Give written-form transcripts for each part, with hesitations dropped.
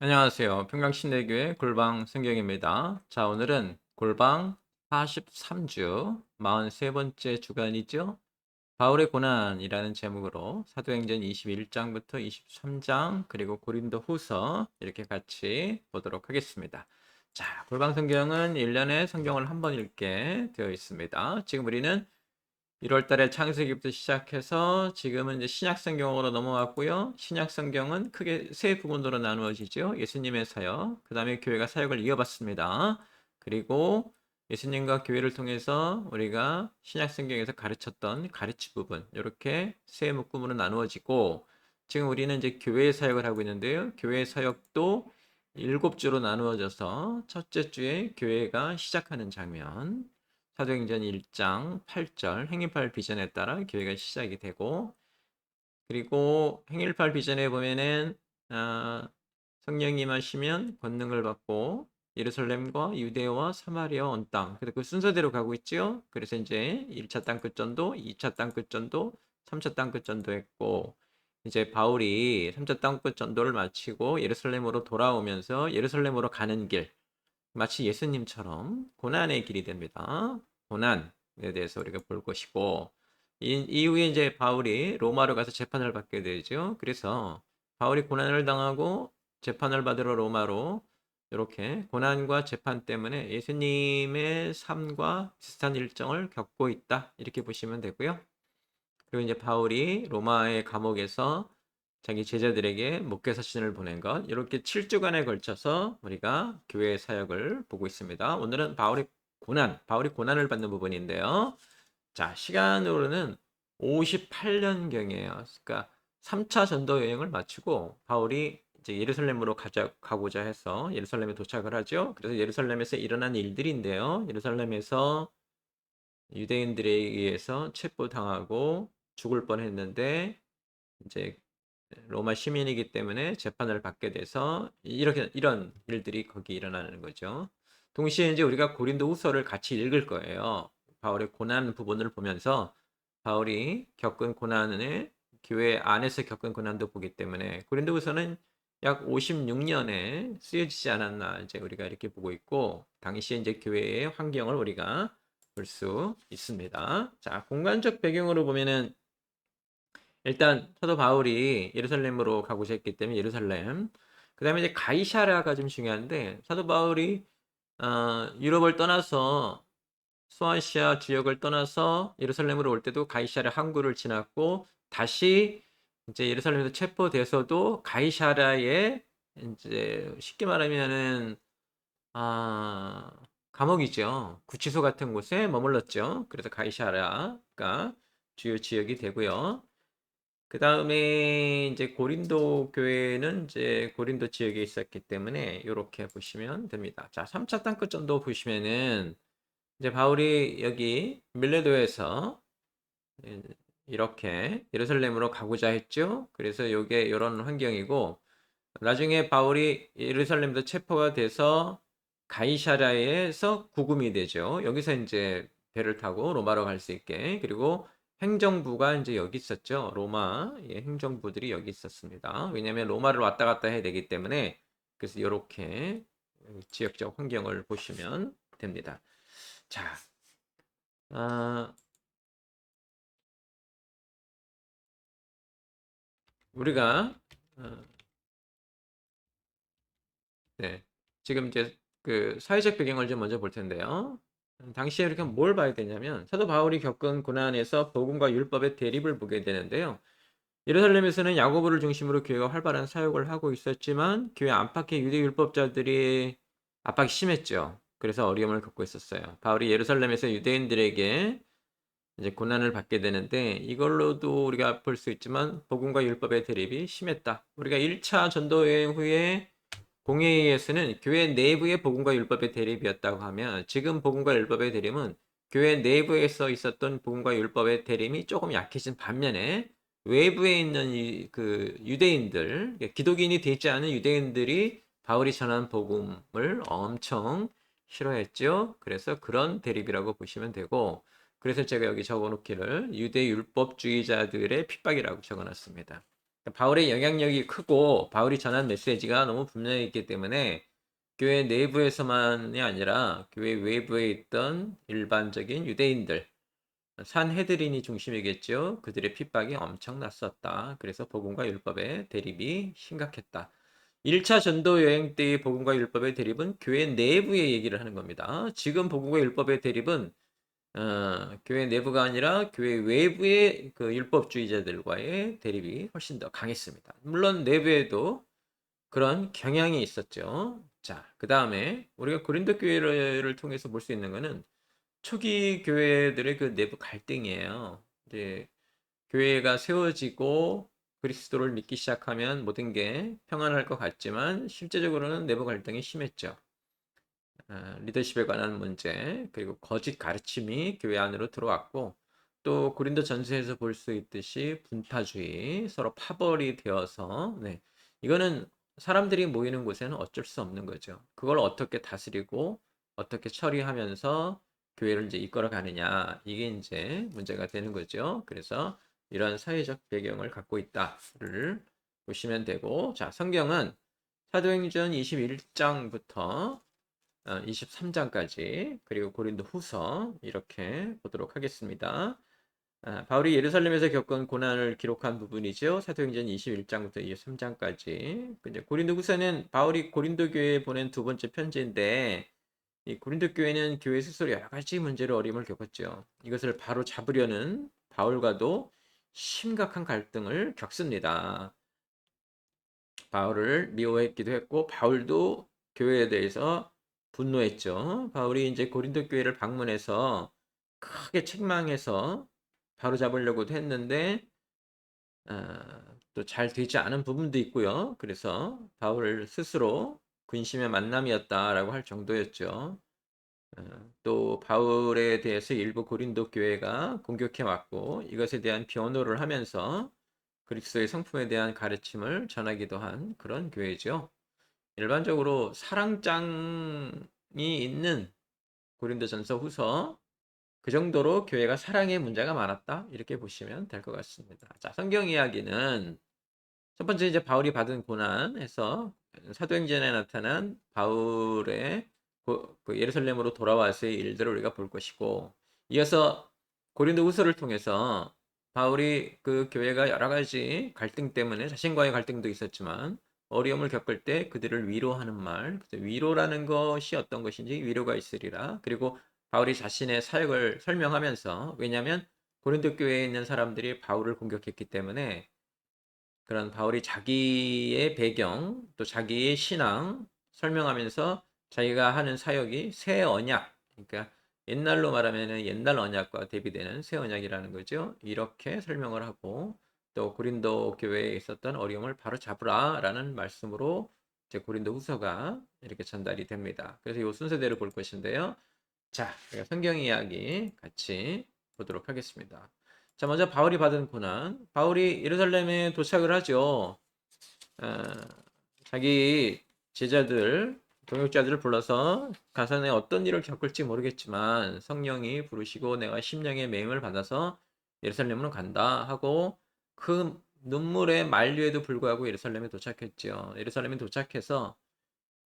안녕하세요. 평강신대교회 골방 성경입니다. 자, 오늘은 골방 43주 43번째 주간이죠. 바울의 고난이라는 제목으로 사도행전 21장부터 23장 그리고 고린도 후서 이렇게 같이 보도록 하겠습니다. 자, 골방 성경은 1년에 성경을 한 번 읽게 되어 있습니다. 지금 우리는 1월 달에 창세기부터 시작해서 지금은 이제 신약 성경으로 넘어왔고요. 신약 성경은 크게 세 부분으로 나누어지죠. 예수님의 사역, 그 다음에 교회가 사역을 이어받습니다. 그리고 예수님과 교회를 통해서 우리가 신약 성경에서 가르쳤던 가르치 부분, 이렇게 세 묶음으로 나누어지고, 지금 우리는 이제 교회의 사역을 하고 있는데요. 교회의 사역도 7주로 나누어져서 첫째 주에 교회가 시작하는 장면, 사도행전 1장 8절 행일팔 비전에 따라 교회가 시작이 되고, 그리고 행일팔 비전에 보면은 성령이 임하시면 권능을 받고 예루살렘과 유대와 사마리아 온 땅, 그래서 그 순서대로 가고 있죠. 그래서 이제 1차 땅끝 전도, 2차 땅끝 전도, 3차 땅끝 전도 했고, 이제 바울이 3차 땅끝 전도를 마치고 예루살렘으로 돌아오면서 예루살렘으로 가는 길, 마치 예수님처럼 고난의 길이 됩니다. 고난에 대해서 우리가 볼 것이고, 이후에 이제 바울이 로마로 가서 재판을 받게 되죠. 그래서 바울이 고난을 당하고 재판을 받으러 로마로, 이렇게 고난과 재판 때문에 예수님의 삶과 비슷한 일정을 겪고 있다, 이렇게 보시면 되고요. 그리고 이제 바울이 로마의 감옥에서 자기 제자들에게 목회사신을 보낸 것, 이렇게 7주간에 걸쳐서 우리가 교회 사역을 보고 있습니다. 오늘은 바울이 고난을 받는 부분인데요. 자, 시간으로는 58년경이에요. 그러니까 3차 전도 여행을 마치고 바울이 이제 예루살렘으로 가고자 해서 예루살렘에 도착을 하죠. 그래서 예루살렘에서 일어난 일들인데요. 예루살렘에서 유대인들에 의해서 체포당하고 죽을 뻔했는데, 이제 로마 시민이기 때문에 재판을 받게 돼서 이런 일들이 거기 일어나는 거죠. 동시에 이제 우리가 고린도 후서를 같이 읽을 거예요. 바울의 고난 부분을 보면서 바울이 겪은 고난을, 교회 안에서 겪은 고난도 보기 때문에 고린도 후서는 약 56년에 쓰여지지 않았나, 이제 우리가 이렇게 보고 있고, 당시에 이제 교회의 환경을 우리가 볼 수 있습니다. 자, 공간적 배경으로 보면은 일단 사도 바울이 예루살렘으로 가고자 했기 때문에 예루살렘. 그다음에 이제 가이사랴가 좀 중요한데, 사도 바울이 유럽을 떠나서 소아시아 지역을 떠나서 예루살렘으로 올 때도 가이사랴 항구를 지났고, 다시 이제 예루살렘에서 체포돼서도 가이사랴에, 이제 쉽게 말하면은 아 감옥이죠. 구치소 같은 곳에 머물렀죠. 그래서 가이사랴가 주요 지역이 되고요. 그 다음에 이제 고린도 교회는 이제 고린도 지역에 있었기 때문에 이렇게 보시면 됩니다. 자, 3차 땅끝 전도 보시면은 이제 바울이 여기 밀레도에서 이렇게 예루살렘으로 가고자 했죠. 그래서 이게 이런 환경이고, 나중에 바울이 예루살렘도 체포가 돼서 가이사랴에서 구금이 되죠. 여기서 이제 배를 타고 로마로 갈 수 있게. 그리고 행정부가 이제 여기 있었죠. 로마의 행정부들이 여기 있었습니다. 왜냐하면 로마를 왔다 갔다 해야 되기 때문에. 그래서 이렇게 지역적 환경을 보시면 됩니다. 자, 아, 우리가 어, 네, 지금 이제 그 사회적 배경을 좀 먼저 볼 텐데요. 당시에 이렇게 뭘 봐야 되냐면, 사도 바울이 겪은 고난에서 복음과 율법의 대립을 보게 되는데요. 예루살렘에서는 야고보를 중심으로 교회가 활발한 사역을 하고 있었지만, 교회 안팎의 유대 율법자들이 압박이 심했죠. 그래서 어려움을 겪고 있었어요. 바울이 예루살렘에서 유대인들에게 이제 고난을 받게 되는데, 이걸로도 우리가 볼 수 있지만 복음과 율법의 대립이 심했다. 우리가 1차 전도 여행 후에 공회의에서는 교회 내부의 복음과 율법의 대립이었다고 하면, 지금 복음과 율법의 대립은 교회 내부에서 있었던 복음과 율법의 대립이 조금 약해진 반면에, 외부에 있는 그 유대인들, 기독인이 되지 않은 유대인들이 바울이 전한 복음을 엄청 싫어했죠. 그래서 그런 대립이라고 보시면 되고, 그래서 제가 여기 적어놓기를 유대 율법주의자들의 핍박이라고 적어놨습니다. 바울의 영향력이 크고 바울이 전한 메시지가 너무 분명히 있기 때문에 교회 내부에서만이 아니라 교회 외부에 있던 일반적인 유대인들, 산헤드린이 중심이겠죠. 그들의 핍박이 엄청났었다. 그래서 복음과 율법의 대립이 심각했다. 1차 전도 여행 때의 복음과 율법의 대립은 교회 내부의 얘기를 하는 겁니다. 지금 복음과 율법의 대립은 교회 내부가 아니라 교회 외부의 그 율법주의자들과의 대립이 훨씬 더 강했습니다. 물론 내부에도 그런 경향이 있었죠. 자, 그 다음에 우리가 고린도 교회를 통해서 볼 수 있는 것은 초기 교회들의 그 내부 갈등이에요. 이제 교회가 세워지고 그리스도를 믿기 시작하면 모든 게 평안할 것 같지만 실제적으로는 내부 갈등이 심했죠. 리더십에 관한 문제, 그리고 거짓 가르침이 교회 안으로 들어왔고, 또 고린도 전서에서 볼 수 있듯이 분파주의, 서로 파벌이 되어서, 네, 이거는 사람들이 모이는 곳에는 어쩔 수 없는 거죠. 그걸 어떻게 다스리고 어떻게 처리하면서 교회를 이제 이끌어 가느냐, 이게 이제 문제가 되는 거죠. 그래서 이런 사회적 배경을 갖고 있다를 보시면 되고, 자, 성경은 사도행전 21장부터 23장까지 그리고 고린도 후서 이렇게 보도록 하겠습니다. 바울이 예루살렘에서 겪은 고난을 기록한 부분이죠. 사도행전 21장부터 23장까지. 이제 고린도 후서는 바울이 고린도 교회에 보낸 두 번째 편지인데 이 고린도 교회는 교회 스스로 여러 가지 문제로 어려움을 겪었죠. 이것을 바로 잡으려는 바울과도 심각한 갈등을 겪습니다. 바울을 미워했기도 했고 바울도 교회에 대해서 분노했죠. 바울이 이제 고린도 교회를 방문해서 크게 책망해서 바로잡으려고도 했는데 또 잘 되지 않은 부분도 있고요. 그래서 바울 스스로 근심의 만남이었다라고 할 정도였죠. 또 바울에 대해서 일부 고린도 교회가 공격해 왔고 이것에 대한 변호를 하면서 그리스도의 성품에 대한 가르침을 전하기도 한 그런 교회죠. 일반적으로 사랑장이 있는 고린도전서 후서 그 정도로 교회가 사랑의 문제가 많았다 이렇게 보시면 될 것 같습니다. 자, 성경 이야기는 첫 번째 이제 바울이 받은 고난에서 사도행전에 나타난 바울의 그 예루살렘으로 돌아와서의 일들을 우리가 볼 것이고 이어서 고린도 후서를 통해서 바울이 그 교회가 여러 가지 갈등 때문에 자신과의 갈등도 있었지만 어려움을 겪을 때 그들을 위로하는 말, 위로라는 것이 어떤 것인지 위로가 있으리라. 그리고 바울이 자신의 사역을 설명하면서 왜냐하면 고린도 교회에 있는 사람들이 바울을 공격했기 때문에 그런 바울이 자기의 배경 또 자기의 신앙 설명하면서 자기가 하는 사역이 새 언약 그러니까 옛날로 말하면 옛날 언약과 대비되는 새 언약이라는 거죠. 이렇게 설명을 하고 또 고린도 교회에 있었던 어려움을 바로 잡으라라는 말씀으로 이제 고린도 후서가 이렇게 전달이 됩니다. 그래서 이 순서대로 볼 것인데요. 자, 성경 이야기 같이 보도록 하겠습니다. 자, 먼저 바울이 받은 고난. 바울이 예루살렘에 도착을 하죠. 어, 자기 제자들, 동역자들을 불러서 가산에 어떤 일을 겪을지 모르겠지만 성령이 부르시고 내가 심령의 매임을 받아서 예루살렘으로 간다 하고 그 눈물의 만류에도 불구하고 예루살렘에 도착했죠. 예루살렘에 도착해서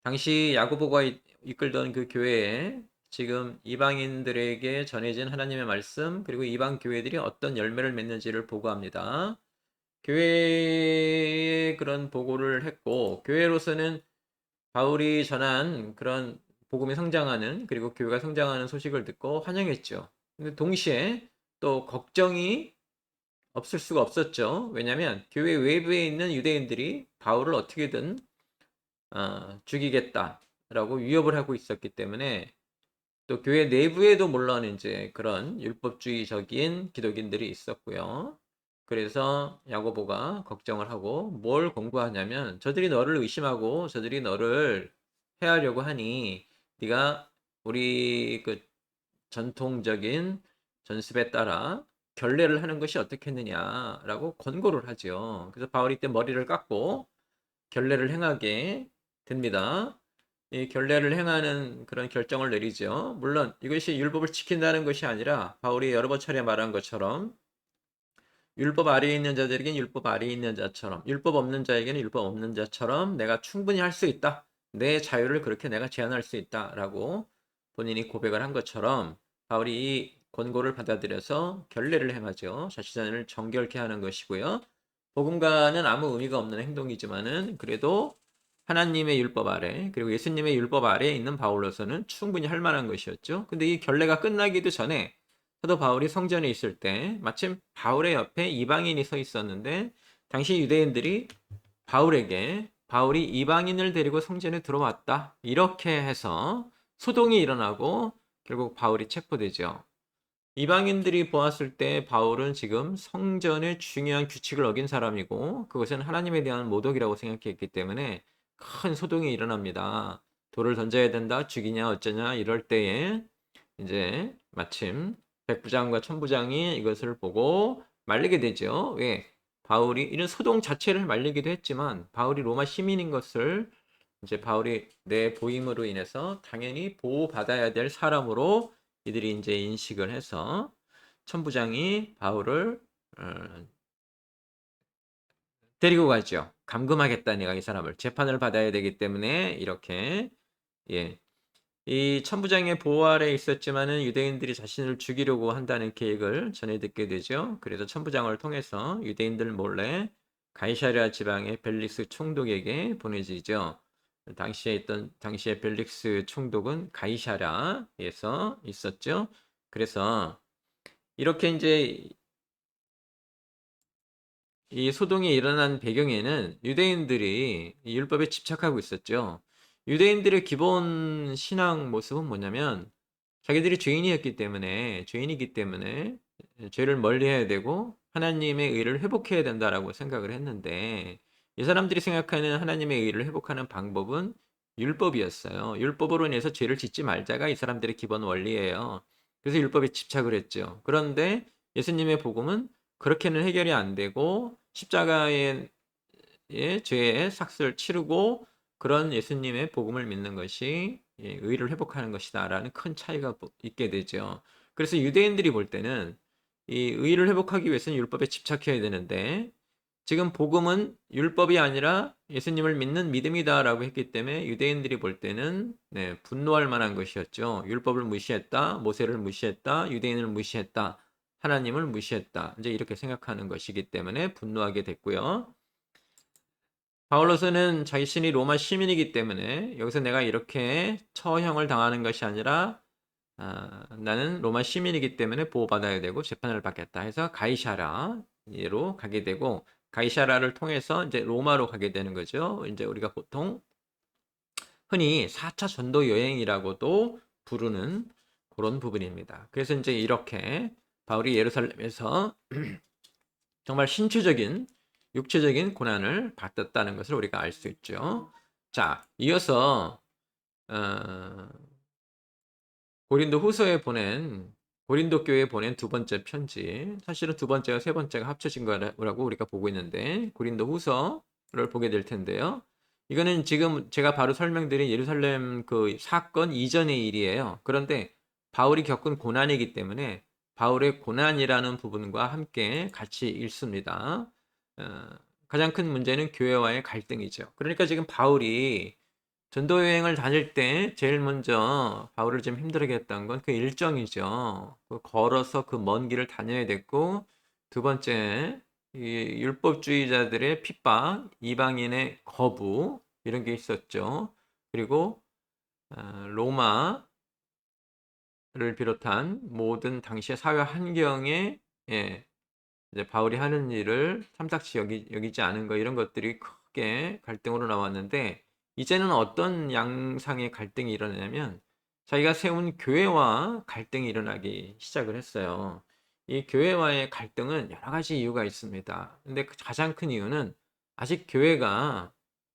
당시 야고보가 이끌던 그 교회에 지금 이방인들에게 전해진 하나님의 말씀 그리고 이방 교회들이 어떤 열매를 맺는지를 보고합니다. 교회에 그런 보고를 했고 교회로서는 바울이 전한 그런 복음이 성장하는 그리고 교회가 성장하는 소식을 듣고 환영했죠. 근데 동시에 또 걱정이 없을 수가 없었죠. 왜냐하면 교회 외부에 있는 유대인들이 바울을 어떻게든 죽이겠다라고 위협을 하고 있었기 때문에 또 교회 내부에도 물론 이제 그런 율법주의적인 기독인들이 있었고요. 그래서 야고보가 걱정을 하고 뭘 공부하냐면 저들이 너를 의심하고 저들이 너를 해하려고 하니 네가 우리 그 전통적인 전습에 따라 결례를 하는 것이 어떻겠느냐라고 권고를 하죠. 그래서 바울이 때 머리를 깎고 결례를 행하게 됩니다. 이 결례를 행하는 그런 결정을 내리죠. 물론 이것이 율법을 지킨다는 것이 아니라 바울이 여러 번 차례 말한 것처럼 율법 아래에 있는 자들에겐 율법 아래에 있는 자처럼, 율법 없는 자에게는 율법 없는 자처럼 내가 충분히 할 수 있다. 내 자유를 그렇게 내가 제한할 수 있다라고 본인이 고백을 한 것처럼 바울이 이 권고를 받아들여서 결례를 행하죠. 자신을 정결케 하는 것이고요. 복음과는 아무 의미가 없는 행동이지만은 그래도 하나님의 율법 아래 그리고 예수님의 율법 아래에 있는 바울로서는 충분히 할 만한 것이었죠. 근데 이 결례가 끝나기도 전에 사도 바울이 성전에 있을 때 마침 바울의 옆에 이방인이 서 있었는데 당시 유대인들이 바울에게 바울이 이방인을 데리고 성전에 들어왔다 이렇게 해서 소동이 일어나고 결국 바울이 체포되죠. 이방인들이 보았을 때 바울은 지금 성전의 중요한 규칙을 어긴 사람이고 그것은 하나님에 대한 모독이라고 생각했기 때문에 큰 소동이 일어납니다. 돌을 던져야 된다, 죽이냐 어쩌냐 이럴 때에 이제 마침 백부장과 천부장이 이것을 보고 말리게 되죠. 왜? 바울이 이런 소동 자체를 말리기도 했지만 바울이 로마 시민인 것을 이제 바울이 내 보임으로 인해서 당연히 보호받아야 될 사람으로 이들이 이제 인식을 해서 천부장이 바울을 데리고 가죠. 감금하겠다, 내가 이 사람을 재판을 받아야 되기 때문에 이렇게 예. 이 천부장의 보호 아래 있었지만은 유대인들이 자신을 죽이려고 한다는 계획을 전해 듣게 되죠. 그래서 천부장을 통해서 유대인들 몰래 가이사랴 지방의 벨릭스 총독에게 보내지죠. 당시에 벨릭스 총독은 가이사랴에서 있었죠. 그래서 이렇게 이제 이 소동이 일어난 배경에는 유대인들이 이 율법에 집착하고 있었죠. 유대인들의 기본 신앙 모습은 뭐냐면 자기들이 죄인이기 때문에 죄를 멀리해야 되고 하나님의 의를 회복해야 된다라고 생각을 했는데 이 사람들이 생각하는 하나님의 의를 회복하는 방법은 율법이었어요. 율법으로 인해서 죄를 짓지 말자가 이 사람들의 기본 원리예요. 그래서 율법에 집착을 했죠. 그런데 예수님의 복음은 그렇게는 해결이 안 되고 십자가의 죄의 삭슬을 치르고 그런 예수님의 복음을 믿는 것이 의를 회복하는 것이다라는 큰 차이가 있게 되죠. 그래서 유대인들이 볼 때는 이 의를 회복하기 위해서는 율법에 집착해야 되는데 지금 복음은 율법이 아니라 예수님을 믿는 믿음이다라고 했기 때문에 유대인들이 볼 때는 분노할 만한 것이었죠. 율법을 무시했다, 모세를 무시했다, 유대인을 무시했다, 하나님을 무시했다. 이제 이렇게 생각하는 것이기 때문에 분노하게 됐고요. 바울로서는 자신이 로마 시민이기 때문에 여기서 내가 이렇게 처형을 당하는 것이 아니라 나는 로마 시민이기 때문에 보호받아야 되고 재판을 받겠다 해서 가이사라로 가게 되고 가이사라를 통해서 이제 로마로 가게 되는 거죠. 이제 우리가 보통 흔히 4차 전도 여행이라고도 부르는 그런 부분입니다. 그래서 이제 이렇게 바울이 예루살렘에서 정말 신체적인 육체적인 고난을 받았다는 것을 우리가 알 수 있죠. 자, 이어서 고린도 후서에 보낸 고린도 교회에 보낸 두 번째 편지, 사실은 두 번째와 세 번째가 합쳐진 거라고 우리가 보고 있는데 고린도 후서를 보게 될 텐데요. 이거는 지금 제가 바로 설명드린 예루살렘 그 사건 이전의 일이에요. 그런데 바울이 겪은 고난이기 때문에 바울의 고난이라는 부분과 함께 같이 읽습니다. 가장 큰 문제는 교회와의 갈등이죠. 그러니까 지금 바울이 전도 여행을 다닐 때 제일 먼저 바울을 좀 힘들게 했던 건 그 일정이죠. 걸어서 그 먼 길을 다녀야 됐고, 두 번째, 이 율법주의자들의 핍박, 이방인의 거부, 이런 게 있었죠. 그리고 로마를 비롯한 모든 당시의 사회 환경에 이제 바울이 하는 일을 탐탁치 여기지 않은 거, 이런 것들이 크게 갈등으로 나왔는데 이제는 어떤 양상의 갈등이 일어나냐면 자기가 세운 교회와 갈등이 일어나기 시작을 했어요. 이 교회와의 갈등은 여러 가지 이유가 있습니다. 근데 가장 큰 이유는 아직 교회가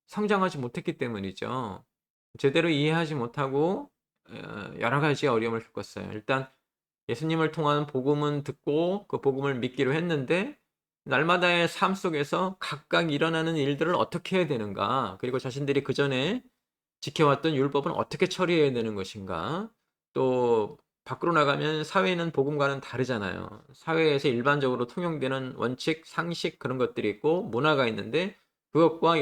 성장하지 못했기 때문이죠. 제대로 이해하지 못하고 여러 가지 어려움을 겪었어요. 일단 예수님을 통한 복음은 듣고 그 복음을 믿기로 했는데 날마다의 삶 속에서 각각 일어나는 일들을 어떻게 해야 되는가, 그리고 자신들이 그 전에 지켜왔던 율법은 어떻게 처리해야 되는 것인가, 또 밖으로 나가면 사회는 복음과는 다르잖아요. 사회에서 일반적으로 통용되는 원칙, 상식 그런 것들이 있고 문화가 있는데 그것과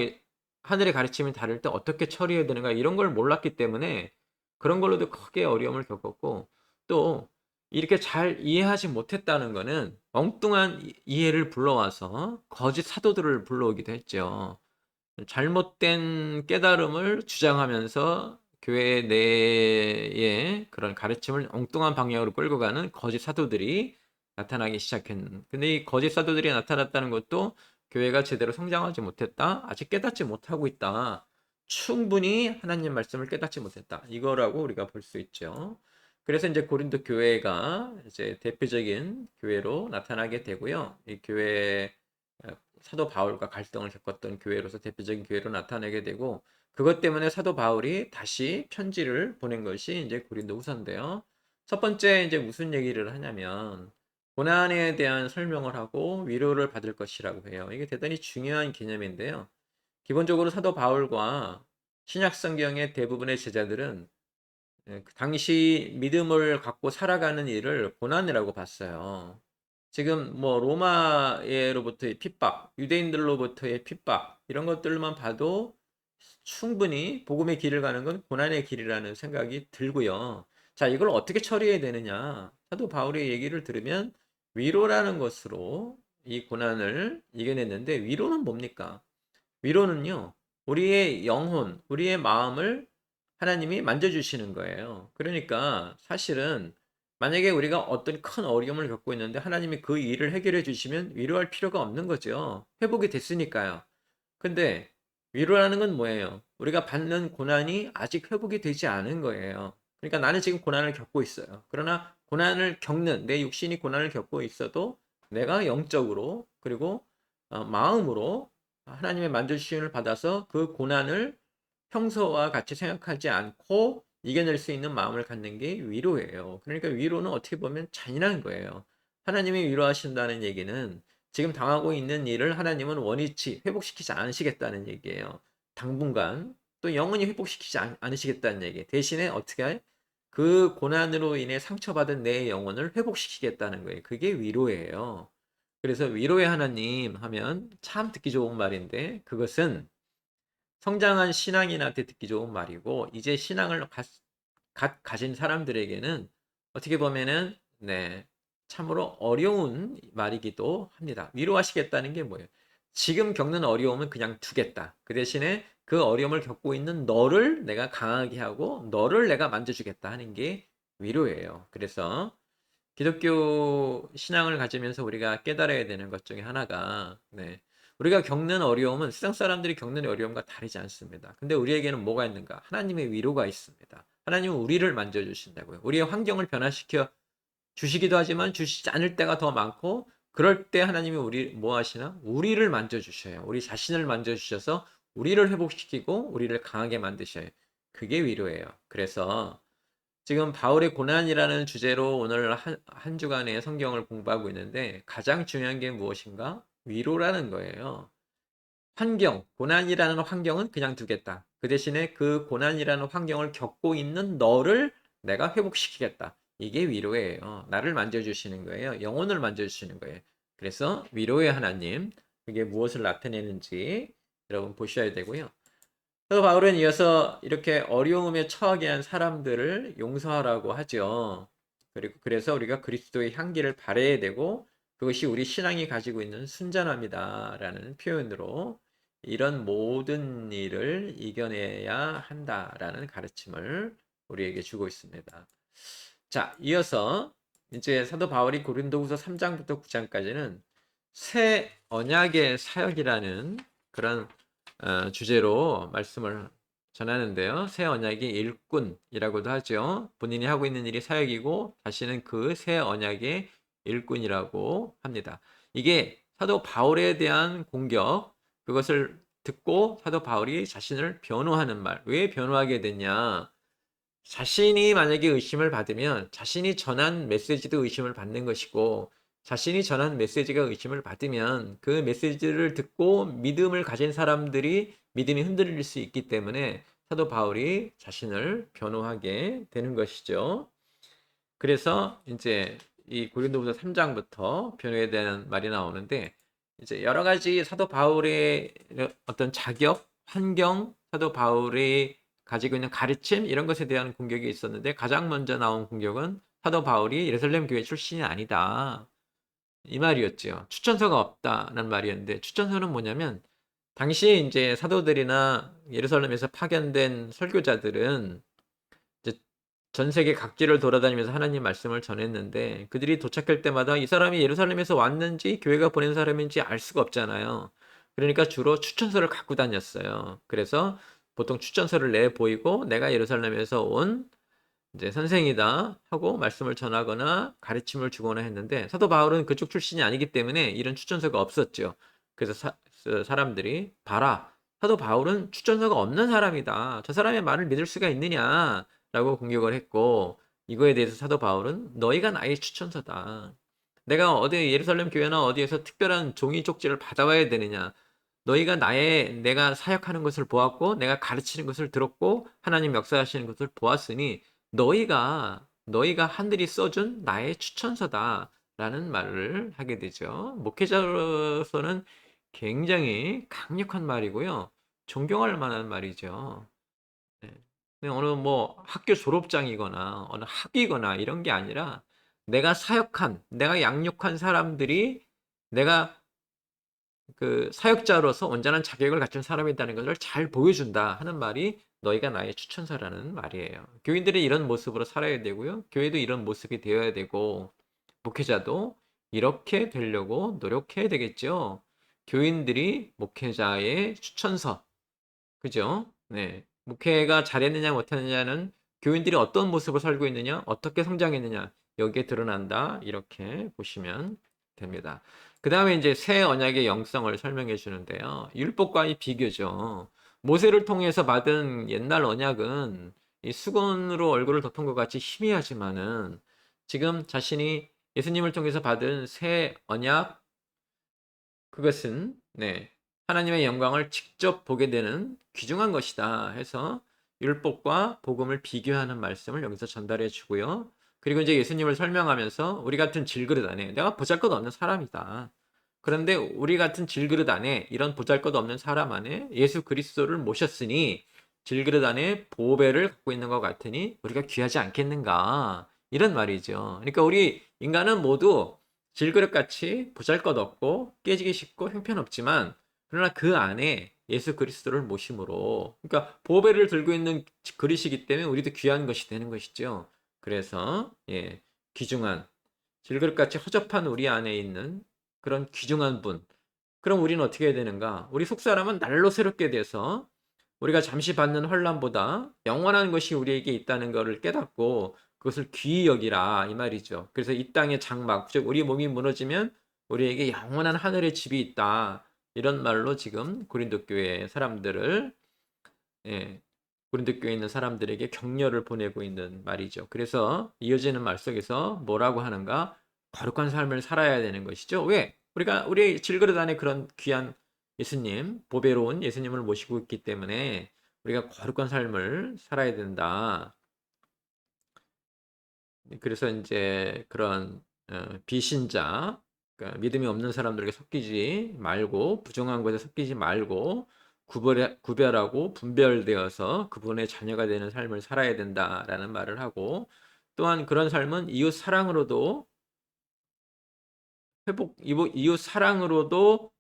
하늘의 가르침이 다를 때 어떻게 처리해야 되는가 이런 걸 몰랐기 때문에 그런 걸로도 크게 어려움을 겪었고 또 이렇게 잘 이해하지 못했다는 거는 엉뚱한 이해를 불러와서 거짓 사도들을 불러오기도 했죠. 잘못된 깨달음을 주장하면서 교회 내에 그런 가르침을 엉뚱한 방향으로 끌고 가는 거짓 사도들이 나타나기 시작했는. 근데 이 거짓 사도들이 나타났다는 것도 교회가 제대로 성장하지 못했다. 아직 깨닫지 못하고 있다. 충분히 하나님 말씀을 깨닫지 못했다. 이거라고 우리가 볼 수 있죠. 그래서 이제 고린도 교회가 이제 대표적인 교회로 나타나게 되고요. 이 교회 사도 바울과 갈등을 겪었던 교회로서 대표적인 교회로 나타나게 되고 그것 때문에 사도 바울이 다시 편지를 보낸 것이 이제 고린도후서인데요. 첫 번째 이제 무슨 얘기를 하냐면 고난에 대한 설명을 하고 위로를 받을 것이라고 해요. 이게 대단히 중요한 개념인데요. 기본적으로 사도 바울과 신약 성경의 대부분의 제자들은 그 당시 믿음을 갖고 살아가는 일을 고난이라고 봤어요. 지금 뭐 로마로부터의 핍박, 유대인들로부터의 핍박 이런 것들만 봐도 충분히 복음의 길을 가는 건 고난의 길이라는 생각이 들고요. 자, 이걸 어떻게 처리해야 되느냐? 사도 바울의 얘기를 들으면 위로라는 것으로 이 고난을 이겨냈는데 위로는 뭡니까? 위로는요, 우리의 영혼, 우리의 마음을 하나님이 만져주시는 거예요. 그러니까 사실은 만약에 우리가 어떤 큰 어려움을 겪고 있는데 하나님이 그 일을 해결해 주시면 위로할 필요가 없는 거죠. 회복이 됐으니까요. 근데 위로라는 건 뭐예요? 우리가 받는 고난이 아직 회복이 되지 않은 거예요. 그러니까 나는 지금 고난을 겪고 있어요. 그러나 고난을 겪는 내 육신이 고난을 겪고 있어도 내가 영적으로 그리고 마음으로 하나님의 만져주심을 받아서 그 고난을 평소와 같이 생각하지 않고 이겨낼 수 있는 마음을 갖는 게 위로예요. 그러니까 위로는 어떻게 보면 잔인한 거예요. 하나님이 위로하신다는 얘기는 지금 당하고 있는 일을 하나님은 원위치 회복시키지 않으시겠다는 얘기예요. 당분간 또 영원히 회복시키지 않으시겠다는 얘기. 대신에 어떻게 할? 그 고난으로 인해 상처받은 내 영혼을 회복시키겠다는 거예요. 그게 위로예요. 그래서 위로의 하나님 하면 참 듣기 좋은 말인데 그것은 성장한 신앙인한테 듣기 좋은 말이고 이제 신앙을 가진 사람들에게는 어떻게 보면은 네, 참으로 어려운 말이기도 합니다. 위로하시겠다는 게 뭐예요? 지금 겪는 어려움은 그냥 두겠다. 그 대신에 그 어려움을 겪고 있는 너를 내가 강하게 하고 너를 내가 만져주겠다 하는 게 위로예요. 그래서 기독교 신앙을 가지면서 우리가 깨달아야 되는 것 중에 하나가 네, 우리가 겪는 어려움은 세상 사람들이 겪는 어려움과 다르지 않습니다. 근데 우리에게는 뭐가 있는가? 하나님의 위로가 있습니다. 하나님은 우리를 만져주신다고요. 우리의 환경을 변화시켜 주시기도 하지만 주시지 않을 때가 더 많고 그럴 때 하나님이 우리 뭐 하시나? 우리를 만져주셔요. 우리 자신을 만져주셔서 우리를 회복시키고 우리를 강하게 만드셔요. 그게 위로예요. 그래서 지금 바울의 고난이라는 주제로 오늘 한 주간의 성경을 공부하고 있는데 가장 중요한 게 무엇인가? 위로라는 거예요. 환경, 고난이라는 환경은 그냥 두겠다. 그 대신에 그 고난이라는 환경을 겪고 있는 너를 내가 회복시키겠다. 이게 위로예요. 나를 만져주시는 거예요. 영혼을 만져주시는 거예요. 그래서 위로의 하나님, 그게 무엇을 나타내는지 여러분 보셔야 되고요. 그래서 바울은 이어서 이렇게 어려움에 처하게 한 사람들을 용서하라고 하죠. 그리고 그래서 우리가 그리스도의 향기를 발해야 되고 그것이 우리 신앙이 가지고 있는 순전함이다라는 표현으로 이런 모든 일을 이겨내야 한다라는 가르침을 우리에게 주고 있습니다. 자, 이어서 이제 사도 바울이 고린도후서 3장부터 9장까지는 새 언약의 사역이라는 그런 주제로 말씀을 전하는데요. 새 언약의 일꾼이라고도 하죠. 본인이 하고 있는 일이 사역이고 자신은 그 새 언약의 일꾼이라고 합니다. 이게 사도 바울에 대한 공격, 그것을 듣고 사도 바울이 자신을 변호하는 말. 왜 변호하게 됐냐? 자신이 만약에 의심을 받으면 자신이 전한 메시지도 의심을 받는 것이고 자신이 전한 메시지가 의심을 받으면 그 메시지를 듣고 믿음을 가진 사람들이 믿음이 흔들릴 수 있기 때문에 사도 바울이 자신을 변호하게 되는 것이죠. 그래서 이제 이 고린도후서 3장부터 변호에 대한 말이 나오는데 이제 여러 가지 사도 바울의 어떤 자격, 환경, 사도 바울이 가지고 있는 가르침 이런 것에 대한 공격이 있었는데 가장 먼저 나온 공격은 사도 바울이 예루살렘 교회 출신이 아니다. 이 말이었죠. 추천서가 없다는 말이었는데 추천서는 뭐냐면 당시에 이제 사도들이나 예루살렘에서 파견된 설교자들은 이제 전 세계 각지를 돌아다니면서 하나님 말씀을 전했는데 그들이 도착할 때마다 이 사람이 예루살렘에서 왔는지 교회가 보낸 사람인지 알 수가 없잖아요. 그러니까 주로 추천서를 갖고 다녔어요. 그래서 보통 추천서를 내 보이고 내가 예루살렘에서 온 이제 선생이다 하고 말씀을 전하거나 가르침을 주거나 했는데 사도 바울은 그쪽 출신이 아니기 때문에 이런 추천서가 없었죠. 그래서 사람들이 봐라. 사도 바울은 추천서가 없는 사람이다. 저 사람의 말을 믿을 수가 있느냐라고 공격을 했고 이거에 대해서 사도 바울은 너희가 나의 추천서다. 내가 어디 예루살렘 교회나 어디에서 특별한 종이 쪽지를 받아와야 되느냐. 너희가 내가 사역하는 것을 보았고 내가 가르치는 것을 들었고 하나님 역사하시는 것을 보았으니 너희가 하늘이 써준 나의 추천서다라는 말을 하게 되죠. 목회자로서는 굉장히 강력한 말이고요. 존경할 만한 말이죠. 네. 어느 뭐 학교 졸업장이거나 어느 학위거나 이런 게 아니라 내가 양육한 사람들이 내가 그 사역자로서 온전한 자격을 갖춘 사람이라는 것을 잘 보여준다 하는 말이 너희가 나의 추천서라는 말이에요. 교인들이 이런 모습으로 살아야 되고요. 교회도 이런 모습이 되어야 되고 목회자도 이렇게 되려고 노력해야 되겠죠. 교인들이 목회자의 추천서. 그죠? 네. 목회가 잘했느냐 못했느냐는 교인들이 어떤 모습을 살고 있느냐, 어떻게 성장했느냐 여기에 드러난다. 이렇게 보시면 됩니다. 그 다음에 이제 새 언약의 영성을 설명해 주는데요. 율법과의 비교죠. 모세를 통해서 받은 옛날 언약은 이 수건으로 얼굴을 덮은 것 같이 희미하지만은 지금 자신이 예수님을 통해서 받은 새 언약 그것은 하나님의 영광을 직접 보게 되는 귀중한 것이다 해서 율법과 복음을 비교하는 말씀을 여기서 전달해 주고요. 그리고 이제 예수님을 설명하면서 우리 같은 질그릇 안에 내가 보잘것없는 사람이다. 그런데 우리 같은 질그릇 안에 이런 보잘것없는 사람 안에 예수 그리스도를 모셨으니 질그릇 안에 보배를 갖고 있는 것 같으니 우리가 귀하지 않겠는가 이런 말이죠. 그러니까 우리 인간은 모두 질그릇같이 보잘것없고 깨지기 쉽고 형편없지만 그러나 그 안에 예수 그리스도를 모심으로 그러니까 보배를 들고 있는 그릇이기 때문에 우리도 귀한 것이 되는 것이죠. 그래서 귀중한 질그릇같이 허접한 우리 안에 있는 그런 귀중한 분. 그럼 우리는 어떻게 해야 되는가? 우리 속사람은 날로 새롭게 돼서 우리가 잠시 받는 환난보다 영원한 것이 우리에게 있다는 것을 깨닫고 그것을 귀히 여기라 이 말이죠. 그래서 이 땅의 장막, 즉 우리 몸이 무너지면 우리에게 영원한 하늘의 집이 있다. 이런 말로 지금 고린도 교회 사람들을 예, 고린도 교회에 있는 사람들에게 격려를 보내고 있는 말이죠. 그래서 이어지는 말 속에서 뭐라고 하는가? 거룩한 삶을 살아야 되는 것이죠. 왜? 우리 질그릇 안에 그런 귀한 예수님, 보배로운 예수님을 모시고 있기 때문에 우리가 거룩한 삶을 살아야 된다. 그래서 이제 그런 비신자, 그러니까 믿음이 없는 사람들에게 섞이지 말고 부정한 것에 섞이지 말고 구별하고 분별되어서 그분의 자녀가 되는 삶을 살아야 된다라는 말을 하고 또한 그런 삶은 이웃 사랑으로도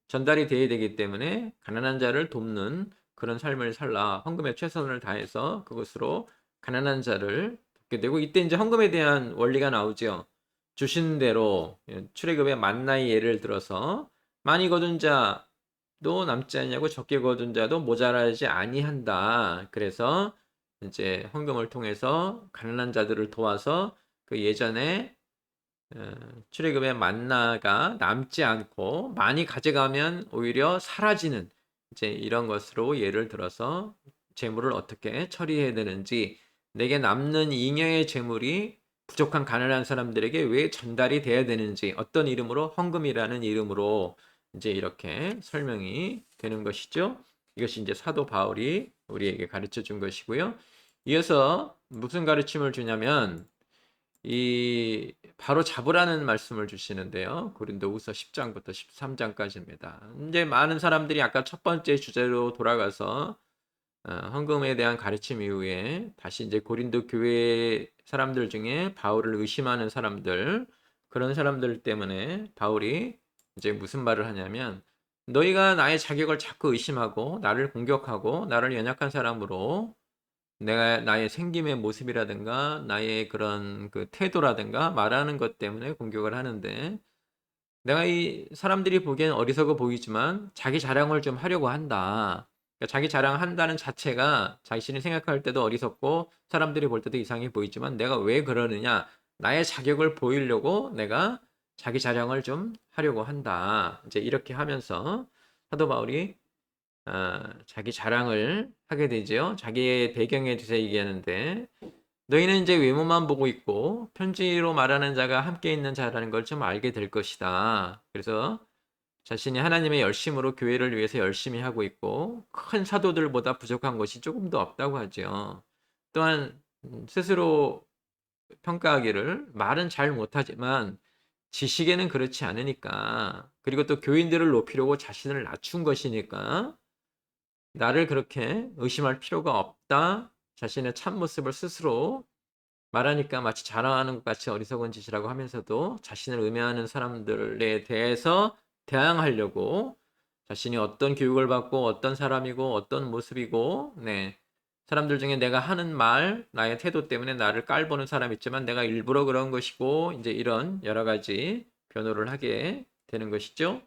전달이 돼야 되기 때문에 가난한 자를 돕는 그런 삶을 살라. 헌금에 최선을 다해서 그것으로 가난한 자를 돕게 되고 이때 이제 헌금에 대한 원리가 나오죠. 주신 대로 출애굽의 만나의 예를 들어서 많이 거둔 자도 남지 않냐고 적게 거둔 자도 모자라지 아니한다. 그래서 이제 헌금을 통해서 가난한 자들을 도와서 그 예전에 출애굽의 만나가 남지 않고 많이 가져가면 오히려 사라지는 이제 이런 것으로 예를 들어서 재물을 어떻게 처리해야 되는지 내게 남는 잉여의 재물이 부족한 가난한 사람들에게 왜 전달이 돼야 되는지 어떤 이름으로 헌금이라는 이름으로 이제 이렇게 설명이 되는 것이죠. 이것이 이제 사도 바울이 우리에게 가르쳐 준 것이고요. 이어서 무슨 가르침을 주냐면 이 바로 잡으라는 말씀을 주시는데요. 고린도후서 10장부터 13장까지입니다. 이제 많은 사람들이 아까 첫 번째 주제로 돌아가서 헌금에 대한 가르침 이후에 다시 이제 고린도 교회 사람들 중에 바울을 의심하는 사람들, 그런 사람들 때문에 바울이 이제 무슨 말을 하냐면, 너희가 나의 자격을 자꾸 의심하고 나를 공격하고 나를 연약한 사람으로 내가 나의 생김의 모습이라든가 나의 그런 그 태도라든가 말하는 것 때문에 공격을 하는데, 내가 이 사람들이 보기엔 어리석어 보이지만 자기 자랑을 좀 하려고 한다. 그러니까 자기 자랑한다는 자체가 자신이 생각할 때도 어리석고 사람들이 볼 때도 이상해 보이지만, 내가 왜 그러느냐? 나의 자격을 보이려고 내가 자기 자랑을 좀 하려고 한다. 이제 이렇게 하면서 사도 바울이 자기 자랑을 하게 되죠. 자기의 배경에 대해서 얘기하는데, 너희는 이제 외모만 보고 있고 편지로 말하는 자가 함께 있는 자라는 걸 좀 알게 될 것이다. 그래서 자신이 하나님의 열심으로 교회를 위해서 열심히 하고 있고 큰 사도들보다 부족한 것이 조금도 없다고 하죠. 또한 스스로 평가하기를 말은 잘 못하지만 지식에는 그렇지 않으니까, 그리고 또 교인들을 높이려고 자신을 낮춘 것이니까 나를 그렇게 의심할 필요가 없다. 자신의 참모습을 스스로 말하니까 마치 자랑하는 것 같이 어리석은 짓이라고 하면서도 자신을 음해하는 사람들에 대해서 대항하려고, 자신이 어떤 교육을 받고 어떤 사람이고 어떤 모습이고, 네, 사람들 중에 내가 하는 말, 나의 태도 때문에 나를 깔보는 사람 있지만 내가 일부러 그런 것이고, 이제 이런 여러 가지 변호를 하게 되는 것이죠.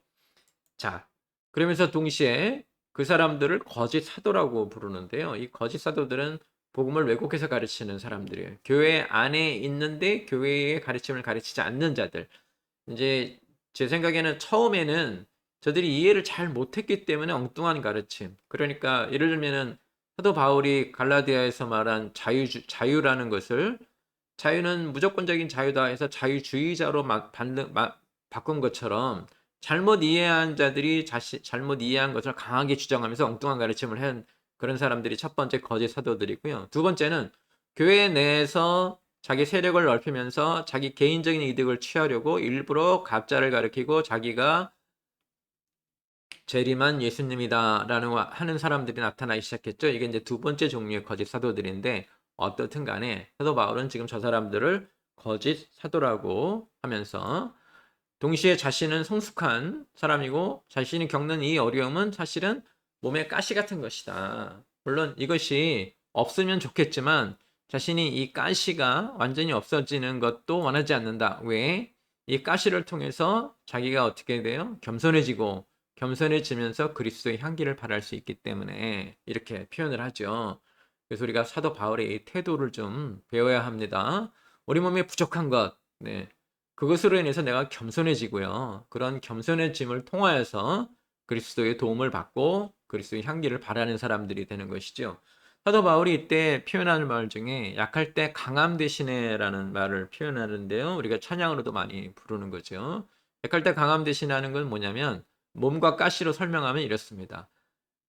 자, 그러면서 동시에 그 사람들을 거짓 사도라고 부르는데요. 이 거짓 사도들은 복음을 왜곡해서 가르치는 사람들이에요. 교회 안에 있는데 교회의 가르침을 가르치지 않는 자들. 이제 제 생각에는 처음에는 저들이 이해를 잘 못했기 때문에 엉뚱한 가르침. 그러니까 예를 들면은 사도 바울이 갈라디아에서 말한 자유라는 것을, 자유는 무조건적인 자유다 해서 자유주의자로 바꾼 것처럼, 잘못 이해한 자들이 잘못 이해한 것을 강하게 주장하면서 엉뚱한 가르침을 한 그런 사람들이 첫 번째 거짓 사도들이고요. 두 번째는 교회 내에서 자기 세력을 넓히면서 자기 개인적인 이득을 취하려고 일부러 가짜를 가르치고 자기가 재림한 예수님이다라는 하는 사람들이 나타나기 시작했죠. 이게 이제 두 번째 종류의 거짓 사도들인데, 어떻든 간에 사도 바울은 지금 저 사람들을 거짓 사도라고 하면서, 동시에 자신은 성숙한 사람이고 자신이 겪는 이 어려움은 사실은 몸에 가시 같은 것이다. 물론 이것이 없으면 좋겠지만 자신이 이 가시가 완전히 없어지는 것도 원하지 않는다. 왜? 이 가시를 통해서 자기가 어떻게 돼요? 겸손해지고, 겸손해지면서 그리스도의 향기를 발할 수 있기 때문에 이렇게 표현을 하죠. 그래서 우리가 사도 바울의 이 태도를 좀 배워야 합니다. 우리 몸에 부족한 것, 네, 그것으로 인해서 내가 겸손해지고요. 그런 겸손해짐을 통하여서 그리스도의 도움을 받고 그리스도의 향기를 바라는 사람들이 되는 것이죠. 사도 바울이 이때 표현하는 말 중에 약할 때 강함 대신에라는 말을 표현하는데요. 우리가 찬양으로도 많이 부르는 거죠. 약할 때 강함 대신하는 건 뭐냐면, 몸과 가시로 설명하면 이렇습니다.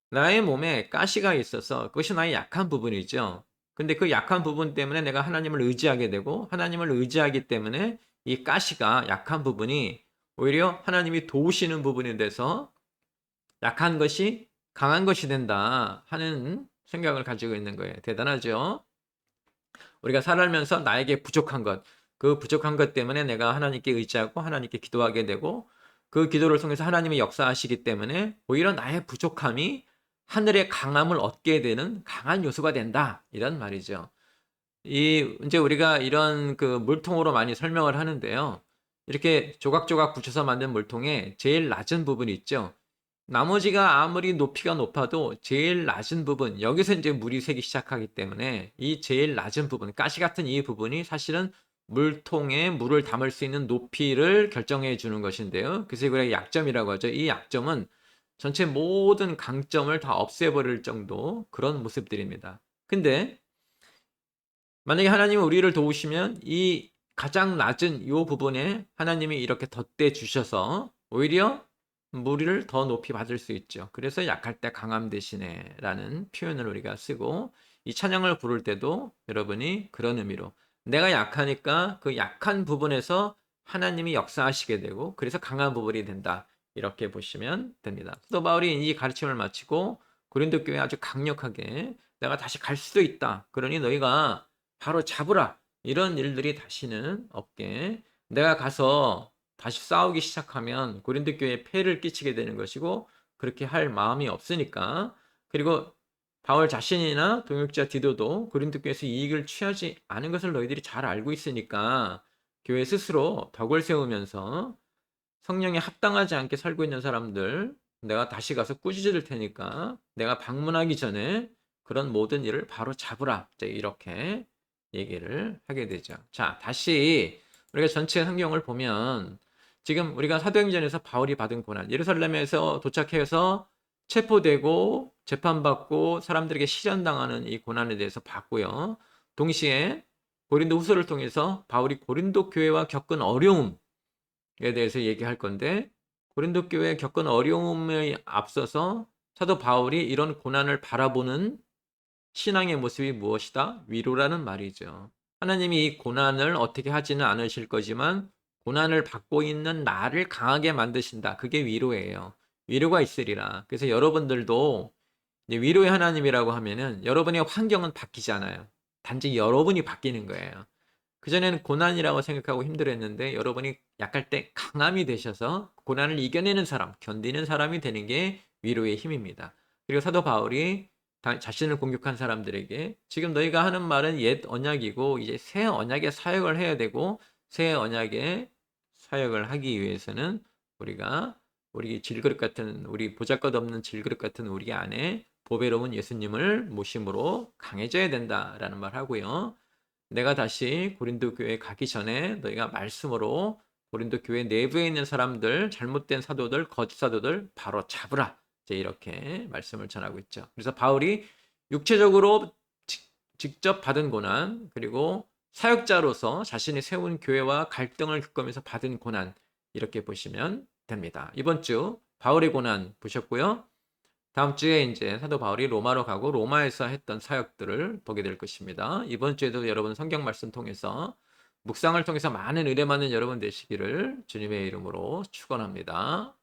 나의 몸에 가시가 있어서 그것이 나의 약한 부분이죠. 근데 그 약한 부분 때문에 내가 하나님을 의지하게 되고, 하나님을 의지하기 때문에 이 가시가 약한 부분이 오히려 하나님이 도우시는 부분이 돼서 약한 것이 강한 것이 된다 하는 생각을 가지고 있는 거예요. 대단하죠? 우리가 살아가면서 나에게 부족한 것, 그 부족한 것 때문에 내가 하나님께 의지하고 하나님께 기도하게 되고, 그 기도를 통해서 하나님이 역사하시기 때문에 오히려 나의 부족함이 하늘의 강함을 얻게 되는 강한 요소가 된다. 이런 말이죠. 이제 우리가 이런 그 물통으로 많이 설명을 하는데요. 이렇게 조각조각 붙여서 만든 물통에 제일 낮은 부분이 있죠. 나머지가 아무리 높이가 높아도 제일 낮은 부분, 여기서 이제 물이 새기 시작하기 때문에 이 제일 낮은 부분, 가시 같은 이 부분이 사실은 물통에 물을 담을 수 있는 높이를 결정해 주는 것인데요. 그래서 이걸 약점이라고 하죠. 이 약점은 전체 모든 강점을 다 없애버릴 정도 그런 모습들입니다. 근데 만약에 하나님은 우리를 도우시면 이 가장 낮은 이 부분에 하나님이 이렇게 덧대 주셔서 오히려 무리를 더 높이 받을 수 있죠. 그래서 약할 때 강함 대신에 라는 표현을 우리가 쓰고, 이 찬양을 부를 때도 여러분이 그런 의미로 내가 약하니까 그 약한 부분에서 하나님이 역사하시게 되고 그래서 강한 부분이 된다. 이렇게 보시면 됩니다. 사도 바울이 이 가르침을 마치고 고린도 교회에 아주 강력하게 내가 다시 갈 수도 있다. 그러니 너희가 바로 잡으라. 이런 일들이 다시는 없게 내가 가서 다시 싸우기 시작하면 고린도 교회에 폐해를 끼치게 되는 것이고 그렇게 할 마음이 없으니까 그리고 바울 자신이나 동역자 디도도 고린도 교회에서 이익을 취하지 않은 것을 너희들이 잘 알고 있으니까 교회 스스로 덕을 세우면서 성령에 합당하지 않게 살고 있는 사람들 내가 다시 가서 꾸짖을 테니까 내가 방문하기 전에 그런 모든 일을 바로 잡으라. 이제 이렇게 얘기를 하게 되죠. 자, 다시 우리가 전체 성경을 보면 지금 우리가 사도행전에서 바울이 받은 고난, 예루살렘에서 도착해서 체포되고 재판받고 사람들에게 실현당하는 이 고난에 대해서 봤고요. 동시에 고린도 후서를 통해서 바울이 고린도 교회와 겪은 어려움에 대해서 얘기할 건데 고린도 교회에 겪은 어려움에 앞서서 사도 바울이 이런 고난을 바라보는 신앙의 모습이 무엇이다? 위로라는 말이죠. 하나님이 이 고난을 어떻게 하지는 않으실 거지만 고난을 받고 있는 나를 강하게 만드신다. 그게 위로예요. 위로가 있으리라. 그래서 여러분들도 이제 위로의 하나님이라고 하면은 여러분의 환경은 바뀌지 않아요. 단지 여러분이 바뀌는 거예요. 그전에는 고난이라고 생각하고 힘들었는데 여러분이 약할 때 강함이 되셔서 고난을 이겨내는 사람, 견디는 사람이 되는 게 위로의 힘입니다. 그리고 사도 바울이 자신을 공격한 사람들에게 지금 너희가 하는 말은 옛 언약이고 이제 새 언약의 사역을 해야 되고 새 언약의 사역을 하기 위해서는 우리가 우리 질그릇 같은 우리 보잘것없는 질그릇 같은 우리 안에 보배로운 예수님을 모심으로 강해져야 된다라는 말 하고요. 내가 다시 고린도 교회에 가기 전에 너희가 말씀으로 고린도 교회 내부에 있는 사람들, 잘못된 사도들, 거짓 사도들 바로 잡으라. 이제 이렇게 말씀을 전하고 있죠. 그래서 바울이 육체적으로 직접 받은 고난, 그리고 사역자로서 자신이 세운 교회와 갈등을 겪으면서 받은 고난, 이렇게 보시면 됩니다. 이번 주 바울의 고난 보셨고요. 다음 주에 이제 사도 바울이 로마로 가고 로마에서 했던 사역들을 보게 될 것입니다. 이번 주에도 여러분 성경 말씀 통해서 묵상을 통해서 많은 은혜 받는 여러분 되시기를 주님의 이름으로 축원합니다.